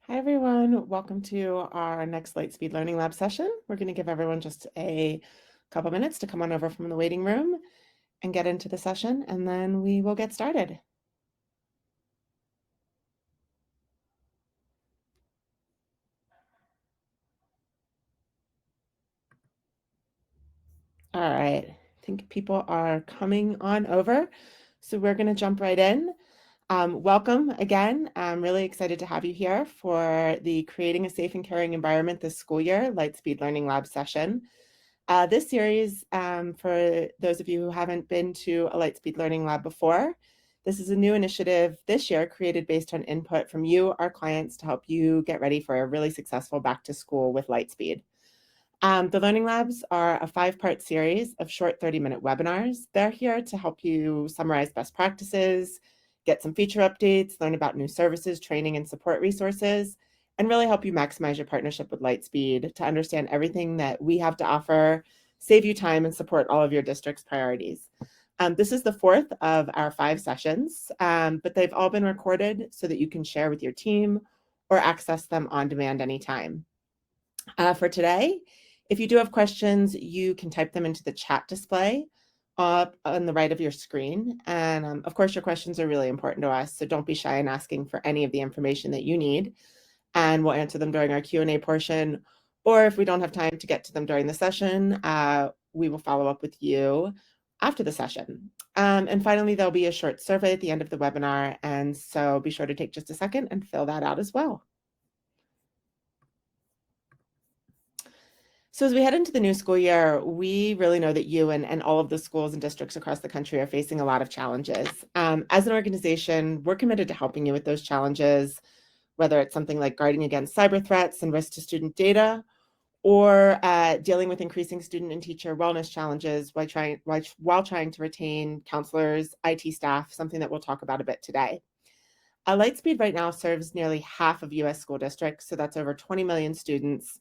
Hi, everyone. Welcome to our next Lightspeed Learning Lab session. We're going to give everyone just a couple minutes to come on over from the waiting room and get into the session, and then we will get started. All right. I think people are coming on over, so we're going to jump right in. Welcome again. I'm really excited to have you here for the Creating a Safe and Caring Environment this school year Lightspeed Learning Lab session. This series, for those of you who haven't been to a Lightspeed Learning Lab before, this is a new initiative this year created based on input from you, our clients, to help you get ready for a really successful back to school with Lightspeed. The Learning Labs are a 5-part series of short 30-minute webinars. They're here to help you summarize best practices, get some feature updates, learn about new services, training, and support resources, and really help you maximize your partnership with Lightspeed to understand everything that we have to offer, save you time, and support all of your district's priorities. This is the 4th of our 5 sessions, but they've all been recorded so that you can share with your team or access them on demand anytime. For today, if you do have questions, you can type them into the chat display up on the right of your screen. And of course, your questions are really important to us, so don't be shy in asking for any of the information that you need, and we'll answer them during our Q&A portion. Or if we don't have time to get to them during the session, we will follow up with you after the session. And finally, there'll be a short survey at the end of the webinar, and so be sure to take just a second and fill that out as well. So as we head into the new school year, we really know that you and all of the schools and districts across the country are facing a lot of challenges. As an organization, we're committed to helping you with those challenges, whether it's something like guarding against cyber threats and risk to student data, or dealing with increasing student and teacher wellness challenges while trying to retain counselors, IT staff, something that we'll talk about a bit today. Lightspeed right now serves nearly half of US school districts, so that's over 20 million students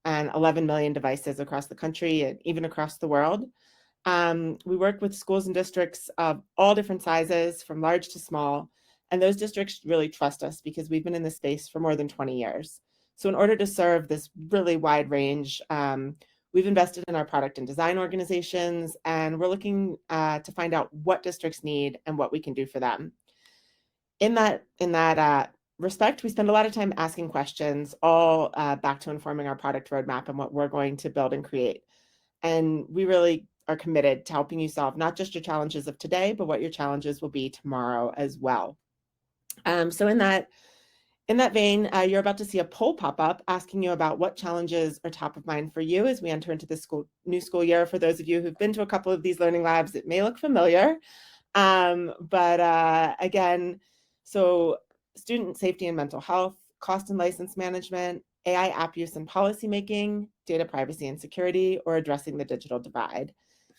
and 11 million devices across the country and even across the world. We work with schools and districts of all different sizes, from large to small, and those districts really trust us because we've been in this space for more than 20 years. So in order to serve this really wide range, we've invested in our product and design organizations, and we're looking to find out what districts need and what we can do for them. In that respect, we spend a lot of time asking questions, all back to informing our product roadmap and what we're going to build and create. And we really are committed to helping you solve not just your challenges of today, but what your challenges will be tomorrow as well. So in that vein, you're about to see a poll pop up asking you about what challenges are top of mind for you as we enter into this new school year. For those of you who've been to a couple of these learning labs, it may look familiar. Again, so student safety and mental health, cost and license management, AI app use and policy making, data privacy and security, or addressing the digital divide.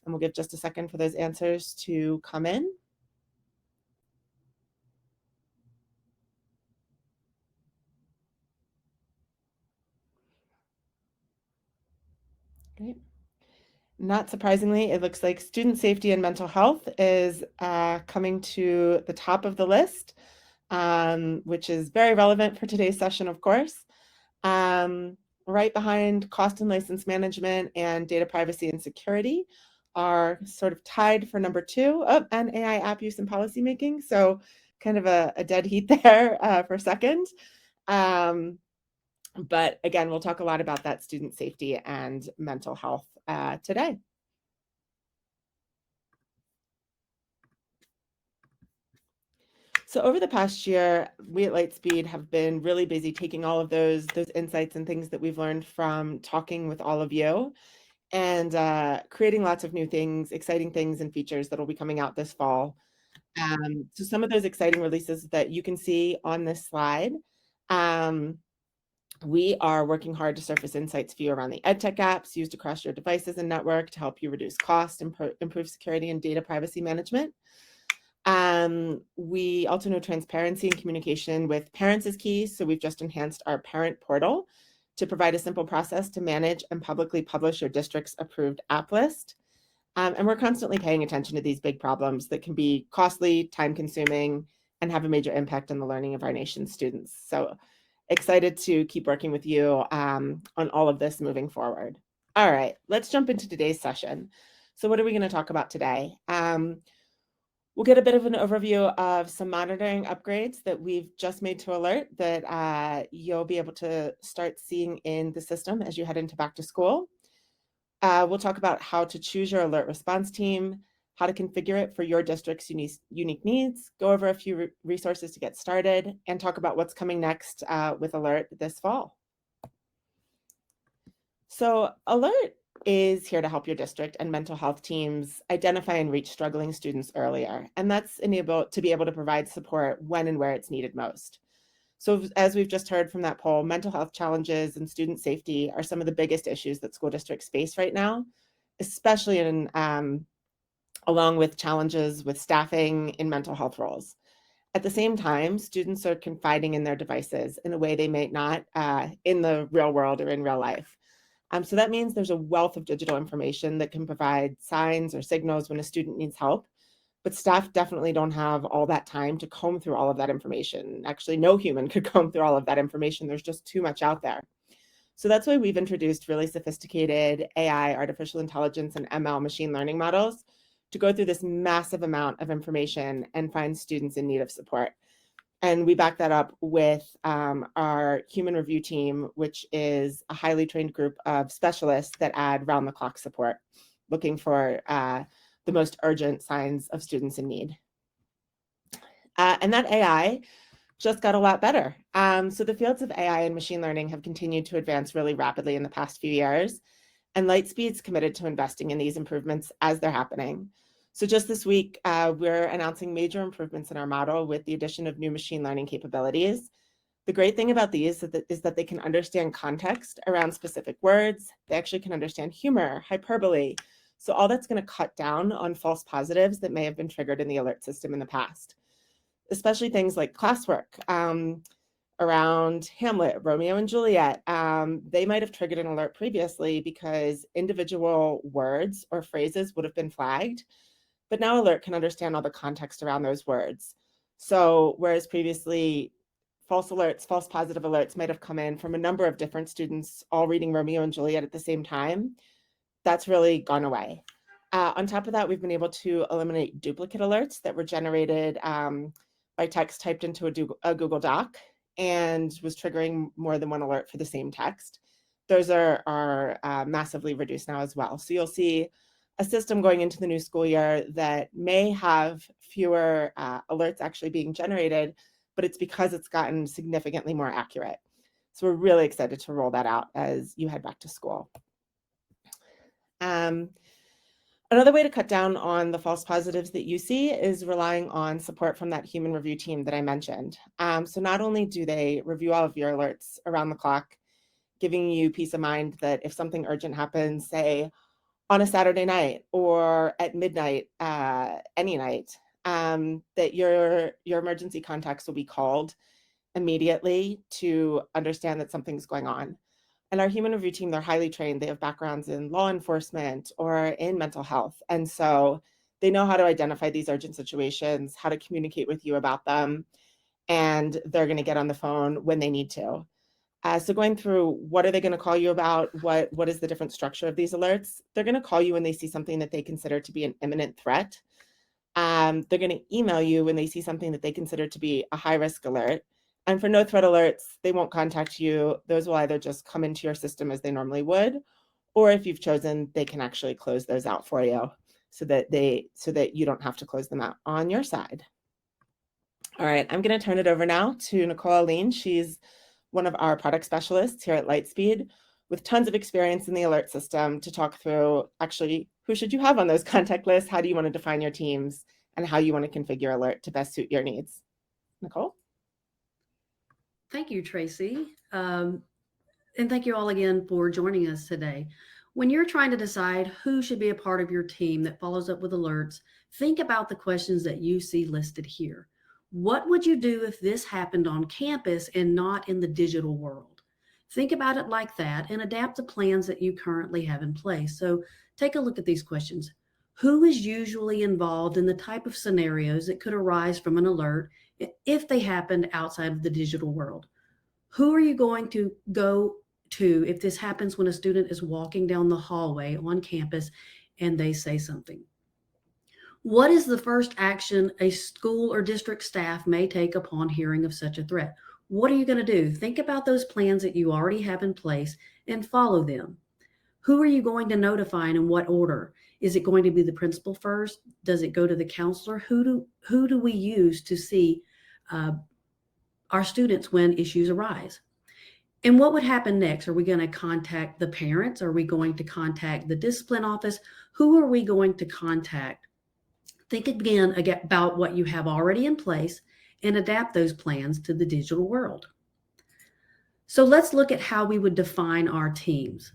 And we'll give just a second for those answers to come in. Great. Not surprisingly, it looks like student safety and mental health is coming to the top of the list, which is very relevant for today's session, of course. Right behind cost and license management and data privacy and security are sort of tied for number 2, and AI app use and policy making. So kind of a dead heat there for second. But again, we'll talk a lot about that student safety and mental health today. So over the past year, we at Lightspeed have been really busy taking all of those insights and things that we've learned from talking with all of you, and creating lots of new things, exciting things and features that will be coming out this fall. So some of those exciting releases that you can see on this slide, we are working hard to surface insights for you around the edtech apps used across your devices and network to help you reduce cost, improve security, and data privacy management. We also know transparency and communication with parents is key, so we've just enhanced our parent portal to provide a simple process to manage and publicly publish your district's approved app list. And we're constantly paying attention to these big problems that can be costly, time-consuming, and have a major impact on the learning of our nation's students. So excited to keep working with you on all of this moving forward. All right, let's jump into today's session. So what are we going to talk about today? We'll get a bit of an overview of some monitoring upgrades that we've just made to Alert that you'll be able to start seeing in the system as you head into back to school. We'll talk about how to choose your alert response team, how to configure it for your district's unique needs, go over a few resources to get started, and talk about what's coming next with Alert this fall. So Alert is here to help your district and mental health teams identify and reach struggling students earlier, and that's to be able to provide support when and where it's needed most. So as we've just heard from that poll, mental health challenges and student safety are some of the biggest issues that school districts face right now, especially along with challenges with staffing in mental health roles. At the same time, students are confiding in their devices in a way they may not in the real world or in real life. So that means there's a wealth of digital information that can provide signs or signals when a student needs help, but staff definitely don't have all that time to comb through all of that information. Actually, no human could comb through all of that information. There's just too much out there. So that's why we've introduced really sophisticated AI, artificial intelligence, and ML machine learning models to go through this massive amount of information and find students in need of support. And we back that up with our human review team, which is a highly trained group of specialists that add round-the-clock support, looking for the most urgent signs of students in need. And that AI just got a lot better. So the fields of AI and machine learning have continued to advance really rapidly in the past few years, and Lightspeed's committed to investing in these improvements as they're happening. So just this week, we're announcing major improvements in our model with the addition of new machine learning capabilities. The great thing about these is that they can understand context around specific words. They actually can understand humor, hyperbole. So all that's going to cut down on false positives that may have been triggered in the alert system in the past, especially things like classwork around Hamlet, Romeo and Juliet. They might have triggered an alert previously because individual words or phrases would have been flagged. But now Alert can understand all the context around those words. So whereas previously false positive alerts might have come in from a number of different students all reading Romeo and Juliet at the same time, that's really gone away. On top of that, we've been able to eliminate duplicate alerts that were generated by text typed into a Google Doc and was triggering more than one alert for the same text. Those are massively reduced now as well. So you'll see a system going into the new school year that may have fewer alerts actually being generated, but it's because it's gotten significantly more accurate. So we're really excited to roll that out as you head back to school. Another way to cut down on the false positives that you see is relying on support from that human review team that I mentioned. So not only do they review all of your alerts around the clock, giving you peace of mind that if something urgent happens, say, on a Saturday night or at midnight, any night, that your emergency contacts will be called immediately to understand that something's going on. And our human review team, they're highly trained. They have backgrounds in law enforcement or in mental health. And so they know how to identify these urgent situations, how to communicate with you about them, and they're going to get on the phone when they need to. So going through what are they going to call you about? What is the different structure of these alerts? They're going to call you when they see something that they consider to be an imminent threat. They're going to email you when they see something that they consider to be a high-risk alert. And for no threat alerts, they won't contact you. Those will either just come into your system as they normally would, or if you've chosen, they can actually close those out for you so that you don't have to close them out on your side. All right, I'm going to turn it over now to Nicole Aline. She's one of our product specialists here at Lightspeed with tons of experience in the alert system to talk through actually who should you have on those contact lists, how do you want to define your teams, and how you want to configure alert to best suit your needs. Nicole? Thank you, Tracy. And thank you all again for joining us today. When you're trying to decide who should be a part of your team that follows up with alerts, think about the questions that you see listed here. What would you do if this happened on campus and not in the digital world? Think about it like that and adapt the plans that you currently have in place. So take a look at these questions. Who is usually involved in the type of scenarios that could arise from an alert if they happened outside of the digital world? Who are you going to go to if this happens when a student is walking down the hallway on campus and they say something? What is the first action a school or district staff may take upon hearing of such a threat? What are you going to do? Think about those plans that you already have in place and follow them. Who are you going to notify and in what order? Is it going to be the principal first? Does it go to the counselor? Who do we use to see our students when issues arise? And what would happen next? Are we going to contact the parents? Are we going to contact the discipline office? Who are we going to contact? Think again about what you have already in place and adapt those plans to the digital world. So let's look at how we would define our teams.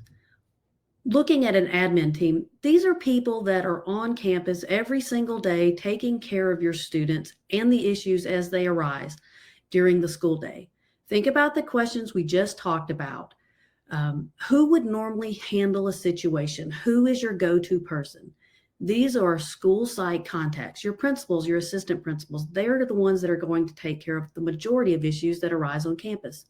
Looking at an admin team, these are people that are on campus every single day taking care of your students and the issues as they arise during the school day. Think about the questions we just talked about. Who would normally handle a situation? Who is your go-to person? These are school site contacts, your principals, your assistant principals. They're the ones that are going to take care of the majority of issues that arise on campus.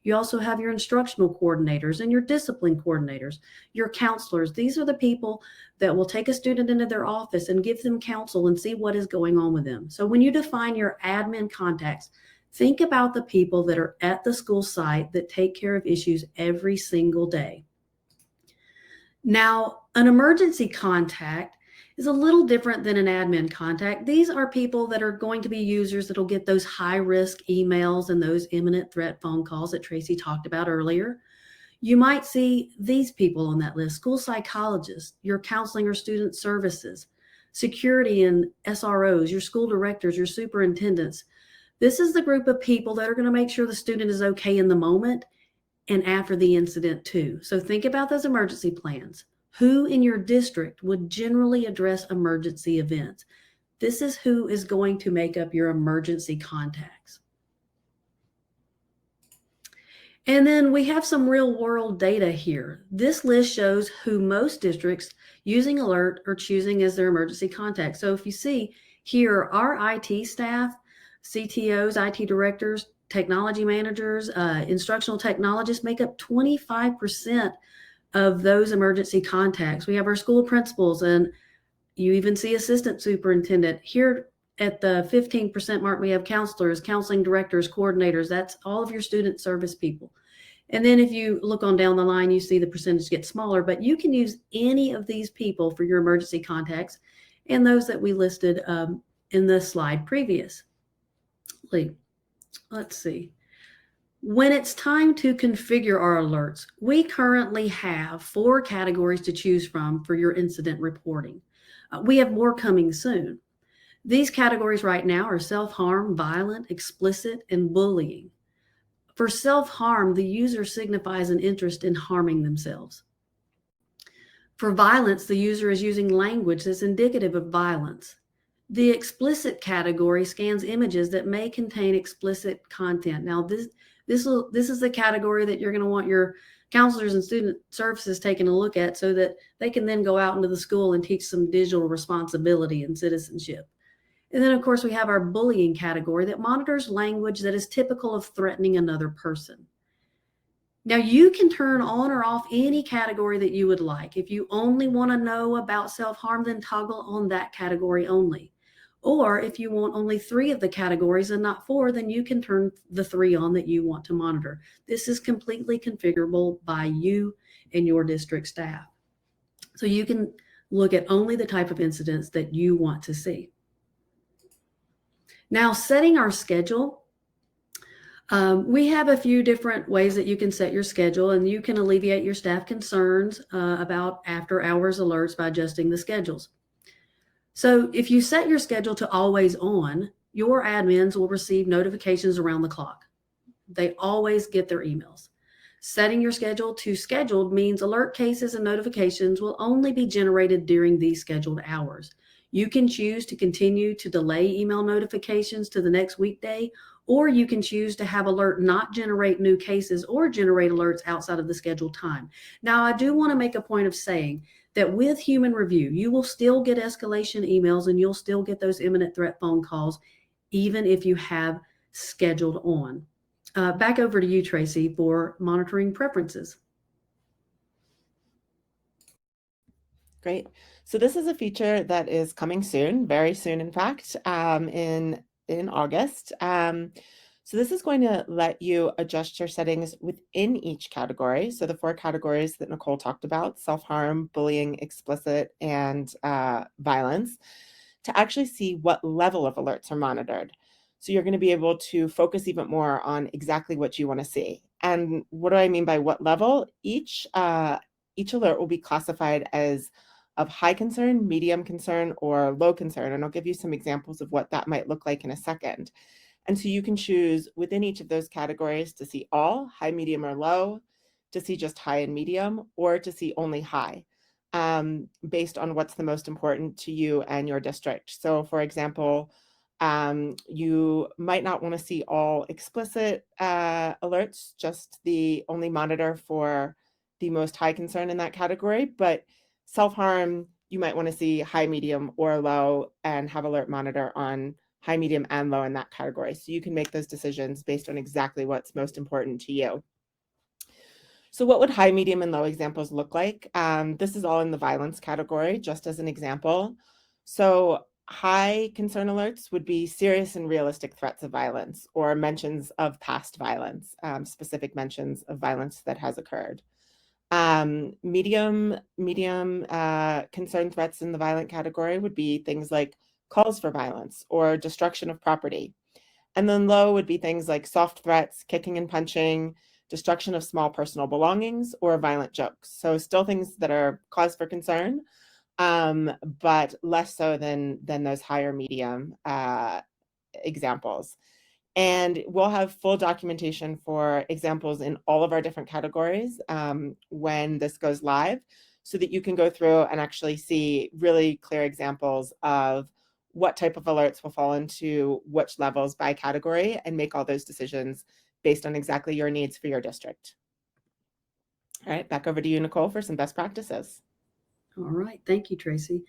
You also have your instructional coordinators and your discipline coordinators, your counselors. These are the people that will take a student into their office and give them counsel and see what is going on with them. So when you define your admin contacts, think about the people that are at the school site that take care of issues every single day. Now, an emergency contact is a little different than an admin contact. These are people that are going to be users that will get those high-risk emails and those imminent threat phone calls that Tracy talked about earlier. You might see these people on that list: school psychologists, your counseling or student services, security and SROs, your school directors, your superintendents. This is the group of people that are going to make sure the student is okay in the moment and after the incident too. So think about those emergency plans. Who in your district would generally address emergency events? This is who is going to make up your emergency contacts. And then we have some real world data here. This list shows who most districts using alert are choosing as their emergency contact. So if you see here, our IT staff, CTOs, IT directors, technology managers, instructional technologists make up 25% of those emergency contacts. We have our school principals, and you even see assistant superintendent. Here at the 15% mark, we have counselors, counseling directors, coordinators. That's all of your student service people. And then if you look on down the line, you see the percentage gets smaller, but you can use any of these people for your emergency contacts and those that we listed in the slide previously. Let's see. When it's time to configure our alerts, we currently have 4 categories to choose from for your incident reporting. We have more coming soon. These categories right now are self-harm, violent, explicit, and bullying. For self-harm, the user signifies an interest in harming themselves. For violence, the user is using language that's indicative of violence. The explicit category scans images that may contain explicit content. Now, this is the category that you're going to want your counselors and student services taking a look at so that they can then go out into the school and teach some digital responsibility and citizenship. And then, of course, we have our bullying category that monitors language that is typical of threatening another person. Now, you can turn on or off any category that you would like. If you only want to know about self-harm, then toggle on that category only. Or if you want only 3 of the categories and not 4, then you can turn the 3 on that you want to monitor. This is completely configurable by you and your district staff. So you can look at only the type of incidents that you want to see. Now, setting our schedule. We have a few different ways that you can set your schedule, and you can alleviate your staff concerns about after hours alerts by adjusting the schedules. So if you set your schedule to always on, your admins will receive notifications around the clock. They always get their emails. Setting your schedule to scheduled means alert cases and notifications will only be generated during these scheduled hours. You can choose to continue to delay email notifications to the next weekday, or you can choose to have alert not generate new cases or generate alerts outside of the scheduled time. Now, I do want to make a point of saying that with human review, you will still get escalation emails and you'll still get those imminent threat phone calls, even if you have scheduled on. Back over to you, Tracy, for monitoring preferences. Great. So this is a feature that is coming soon, very soon, in fact, in August. So this is going to let you adjust your settings within each category. So the 4 categories that Nicole talked about: self-harm, bullying, explicit, and violence, to actually see what level of alerts are monitored. So you're going to be able to focus even more on exactly what you want to see. And what do I mean by what level? Each alert will be classified as of high concern, medium concern, or low concern. And I'll give you some examples of what that might look like in a second. And so you can choose within each of those categories to see all, high, medium, or low, to see just high and medium, or to see only high, based on what's the most important to you and your district. So for example, you might not want to see all explicit alerts, just the only monitor for the most high concern in that category, but self-harm, you might want to see high, medium, or low, and have alert monitor on high, medium, and low in that category. So you can make those decisions based on exactly what's most important to you. So what would high, medium, and low examples look like? This is all in the violence category, just as an example. So high concern alerts would be serious and realistic threats of violence, or mentions of past violence, specific mentions of violence that has occurred. Medium concern threats in the violent category would be things like calls for violence or destruction of property. And then low would be things like soft threats, kicking and punching, destruction of small personal belongings, or violent jokes. So still things that are cause for concern, but less so than those higher medium examples. And we'll have full documentation for examples in all of our different categories when this goes live, so that you can go through and actually see really clear examples of what type of alerts will fall into which levels by category, and make all those decisions based on exactly your needs for your district. All right, back over to you, Nicole, for some best practices. All right. Thank you, Tracy.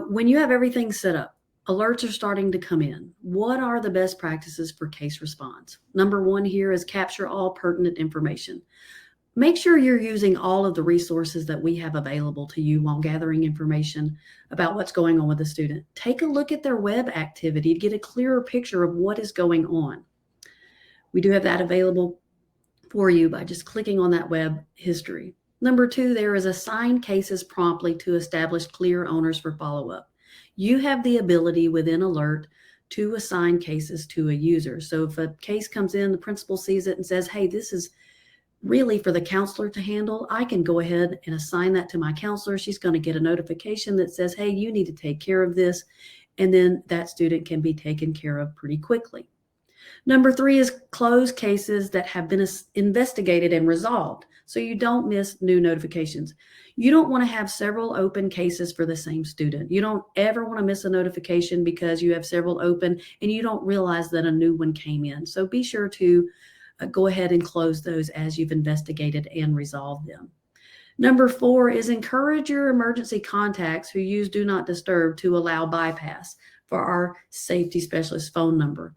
When you have everything set up, alerts are starting to come in. What are the best practices for case response? Number 1 here is capture all pertinent information. Make sure you're using all of the resources that we have available to you while gathering information about what's going on with the student. Take a look at their web activity to get a clearer picture of what is going on. We do have that available for you by just clicking on that web history. Number 2, there is assign cases promptly to establish clear owners for follow-up. You have the ability within Alert to assign cases to a user. So if a case comes in, the principal sees it and says, hey, this is really for the counselor to handle, I can go ahead and assign that to my counselor. She's going to get a notification that says, hey, you need to take care of this. And then that student can be taken care of pretty quickly. Number 3 is close cases that have been investigated and resolved, so you don't miss new notifications. You don't want to have several open cases for the same student. You don't ever want to miss a notification because you have several open and you don't realize that a new one came in. So be sure to go ahead and close those as you've investigated and resolved them. Number 4 is encourage your emergency contacts who use Do Not Disturb to allow bypass for our safety specialist phone number.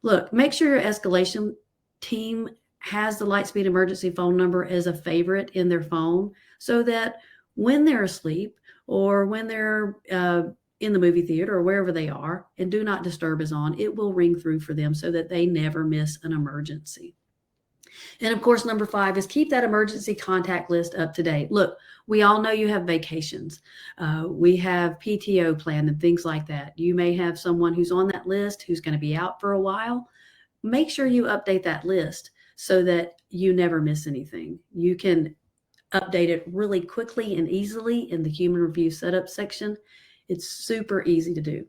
Look, make sure your escalation team has the Lightspeed emergency phone number as a favorite in their phone, so that when they're asleep or when they're in the movie theater or wherever they are and Do Not Disturb is on, it will ring through for them so that they never miss an emergency. And of course, number 5 is keep that emergency contact list up to date. Look, we all know you have vacations. We have PTO planned and things like that. You may have someone who's on that list who's going to be out for a while. Make sure you update that list so that you never miss anything. You can update it really quickly and easily in the human review setup section. It's super easy to do.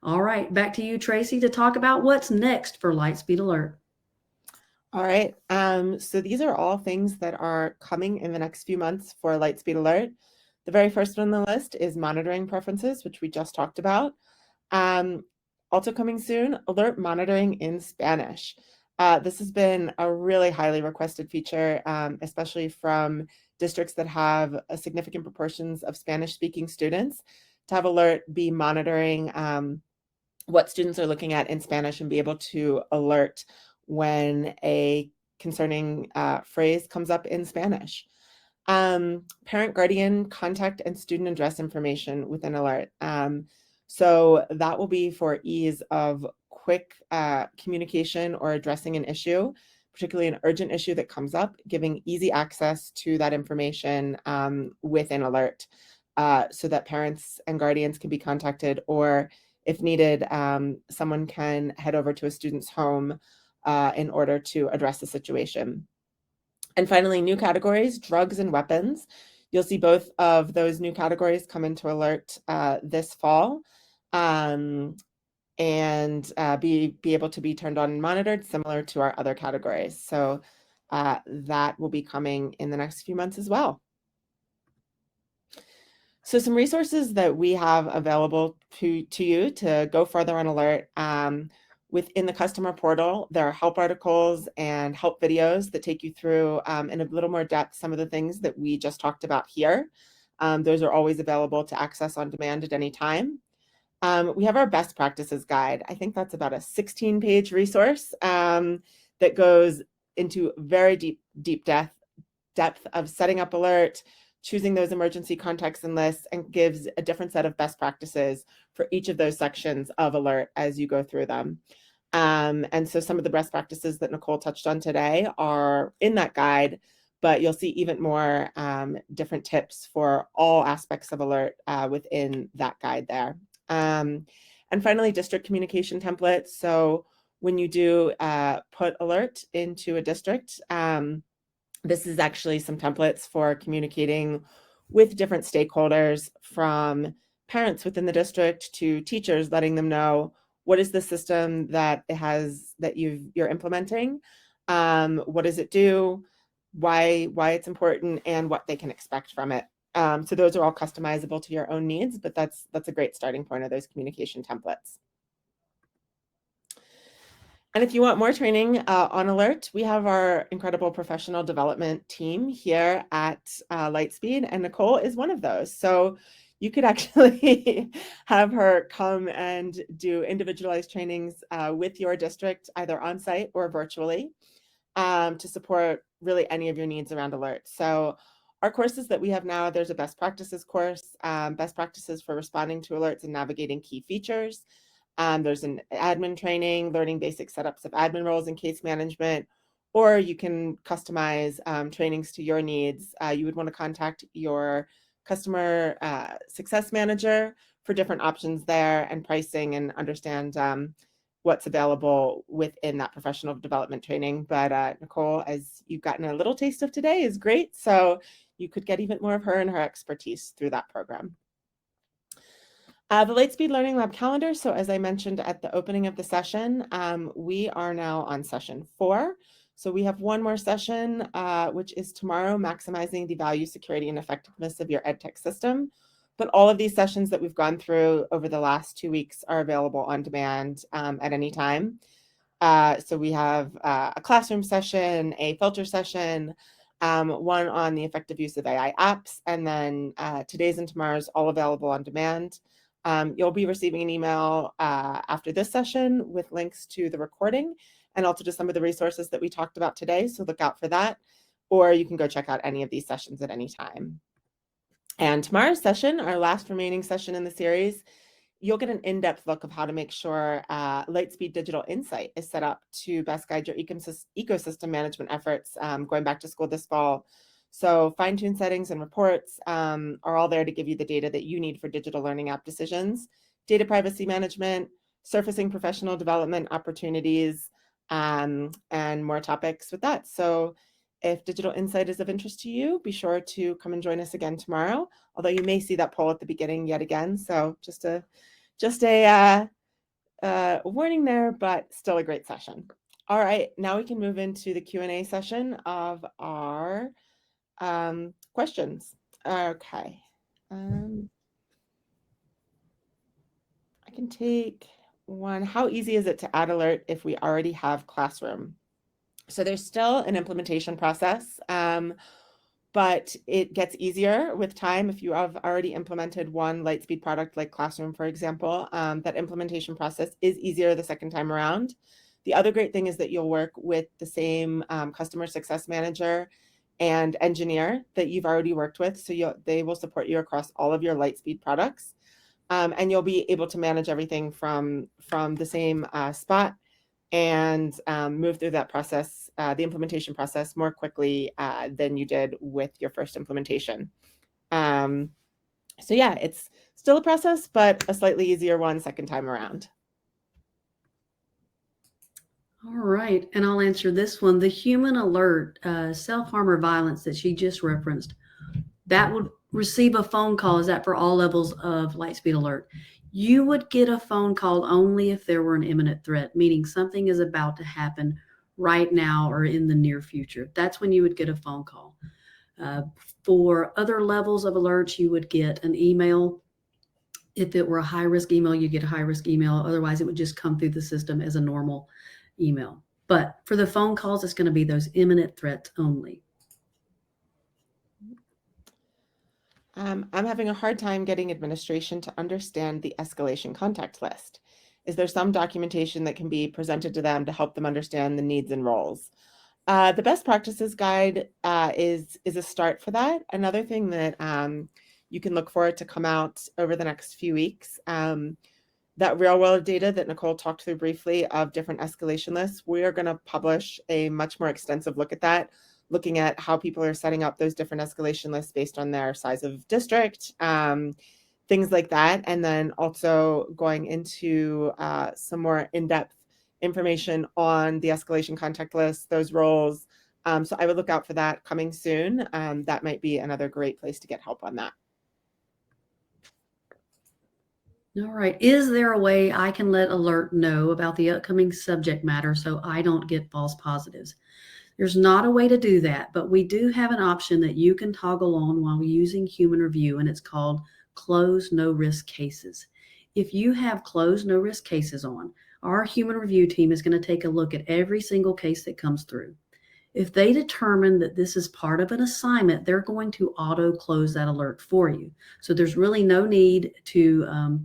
All right, back to you, Tracy, to talk about what's next for Lightspeed Alert. All right, so these are all things that are coming in the next few months for Lightspeed Alert. The very first one on the list is monitoring preferences, which we just talked about. Also coming soon, alert monitoring in Spanish. This has been a really highly requested feature, especially from districts that have a significant proportions of Spanish-speaking students, to have alert be monitoring what students are looking at in Spanish and be able to alert when a concerning phrase comes up in Spanish. Parent, guardian, contact, and student address information within alert. So that will be for ease of quick communication or addressing an issue, particularly an urgent issue that comes up, giving easy access to that information within alert so that parents and guardians can be contacted, or if needed, someone can head over to a student's home in order to address the situation. And finally, new categories, drugs and weapons. You'll see both of those new categories come into alert this fall and be able to be turned on and monitored, similar to our other categories. So that will be coming in the next few months as well. So some resources that we have available to you to go further on alert. Within the customer portal, there are help articles and help videos that take you through in a little more depth some of the things that we just talked about here. Those are always available to access on demand at any time. We have our best practices guide. I think that's about a 16-page resource that goes into very deep depth of setting up alert, choosing those emergency contacts and lists, and gives a different set of best practices for each of those sections of alert as you go through them. And so some of the best practices that Nicole touched on today are in that guide, but you'll see even more different tips for all aspects of alert within that guide there. And finally, district communication templates. So when you do put alert into a district, this is actually some templates for communicating with different stakeholders, from parents within the district to teachers, letting them know what is the system that you're implementing, what does it do, why it's important, and what they can expect from it. So those are all customizable to your own needs, but that's a great starting point of those communication templates. And if you want more training on alert, we have our incredible professional development team here at Lightspeed, and Nicole is one of those. So you could actually have her come and do individualized trainings with your district, either on site or virtually, to support really any of your needs around alert. So our courses that we have now, there's a best practices course, best practices for responding to alerts and navigating key features. There's an admin training, learning basic setups of admin roles and case management, or you can customize trainings to your needs. You would want to contact your customer success manager for different options there and pricing, and understand what's available within that professional development training. But Nicole, as you've gotten a little taste of today, is great. So you could get even more of her and her expertise through that program. The Lightspeed Learning Lab calendar. So as I mentioned at the opening of the session, we are now on session 4. So we have one more session, which is tomorrow, maximizing the value, security, and effectiveness of your edtech system. But all of these sessions that we've gone through over the last 2 weeks are available on demand at any time. So we have a classroom session, a filter session, one on the effective use of AI apps, and then today's and tomorrow's all available on demand. You'll be receiving an email after this session with links to the recording and also to some of the resources that we talked about today. So look out for that, or you can go check out any of these sessions at any time. And tomorrow's session, our last remaining session in the series, you'll get an in-depth look of how to make sure Lightspeed Digital Insight is set up to best guide your ecosystem management efforts going back to school this fall. So fine-tuned settings and reports are all there to give you the data that you need for digital learning app decisions, data privacy management, surfacing professional development opportunities, and more topics with that. So if Digital Insight is of interest to you, be sure to come and join us again tomorrow, although you may see that poll at the beginning yet again. So just a warning there, but still a great session. All right, now we can move into the Q&A session of our questions. Okay. I can take one. How easy is it to add alert if we already have Classroom? So there's still an implementation process, but it gets easier with time. If you have already implemented one Lightspeed product like Classroom, for example, that implementation process is easier the second time around. The other great thing is that you'll work with the same customer success manager and engineer that you've already worked with. So they will support you across all of your Lightspeed products. And you'll be able to manage everything from the same spot and move through that process, the implementation process, more quickly than you did with your first implementation. So yeah, it's still a process, but a slightly easier one second time around. All right, and I'll answer this one. The human alert, self-harm or violence that she just referenced, that would receive a phone call. Is that for all levels of Lightspeed Alert? You would get a phone call only if there were an imminent threat, meaning something is about to happen right now or in the near future. That's when you would get a phone call. For other levels of alerts, you would get an email. If it were a high-risk email, you get a high-risk email. Otherwise, it would just come through the system as a normal email. But for the phone calls, it's going to be those imminent threats only. I'm having a hard time getting administration to understand the escalation contact list. Is there some documentation that can be presented to them to help them understand the needs and roles? The best practices guide is a start for that. Another thing that you can look for to come out over the next few weeks, that real world data that Nicole talked through briefly of different escalation lists, we are going to publish a much more extensive look at that, looking at how people are setting up those different escalation lists based on their size of district, things like that. And then also going into some more in-depth information on the escalation contact list, those roles. So I would look out for that coming soon. That might be another great place to get help on that. All right. Is there a way I can let alert know about the upcoming subject matter so I don't get false positives? There's not a way to do that, but we do have an option that you can toggle on while using human review, and it's called close no risk cases. If you have close no risk cases on, our human review team is going to take a look at every single case that comes through. If they determine that this is part of an assignment, they're going to auto close that alert for you. So there's really no need to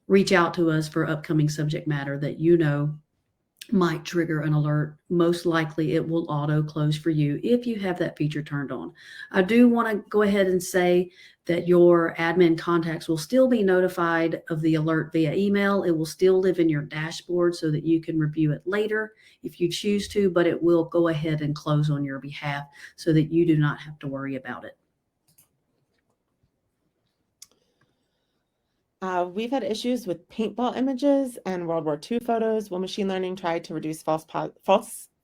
reach out to us for upcoming subject matter that you know might trigger an alert. Most likely it will auto close for you if you have that feature turned on. I do want to go ahead and say that your admin contacts will still be notified of the alert via email. It will still live in your dashboard so that you can review it later if you choose to, but it will go ahead and close on your behalf so that you do not have to worry about it. We've had issues with paintball images and World War II photos. Will machine learning try to reduce false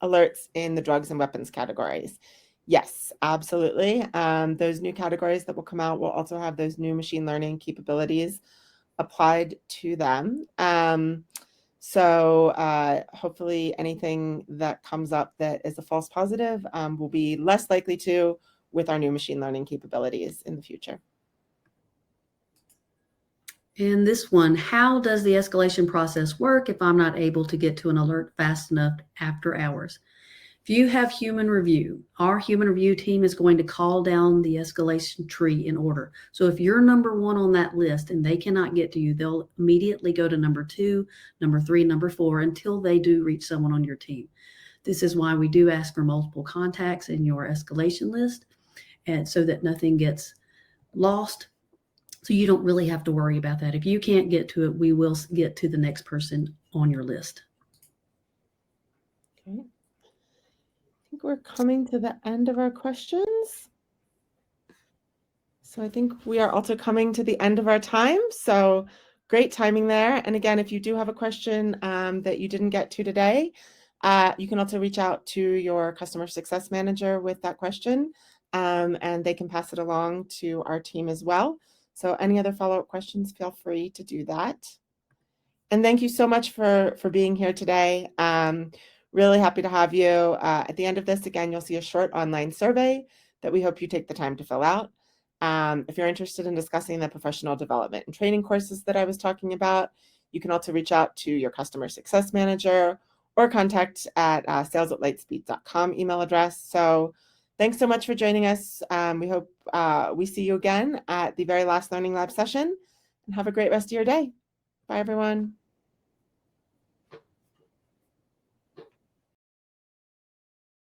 alerts in the drugs and weapons categories? Yes, absolutely. Those new categories that will come out will also have those new machine learning capabilities applied to them. So hopefully anything that comes up that is a false positive will be less likely to with our new machine learning capabilities in the future. And this one, how does the escalation process work if I'm not able to get to an alert fast enough after hours? If you have human review, our human review team is going to call down the escalation tree in order. So if you're number one on that list and they cannot get to you, they'll immediately go to number 2, number 3, number 4 until they do reach someone on your team. This is why we do ask for multiple contacts in your escalation list, and so that nothing gets lost. So you don't really have to worry about that. If you can't get to it, we will get to the next person on your list. Okay. I think we're coming to the end of our questions. So I think we are also coming to the end of our time. So great timing there. And again, if you do have a question that you didn't get to today, you can also reach out to your customer success manager with that question, and they can pass it along to our team as well. So any other follow-up questions, feel free to do that. And thank you so much for being here today. Really happy to have you. At the end of this, again, you'll see a short online survey that we hope you take the time to fill out. If you're interested in discussing the professional development and training courses that I was talking about, you can also reach out to your customer success manager or contact at sales@lightspeed.com email address. So thanks so much for joining us. We hope we see you again at the very last Learning Lab session, and have a great rest of your day. Bye, everyone.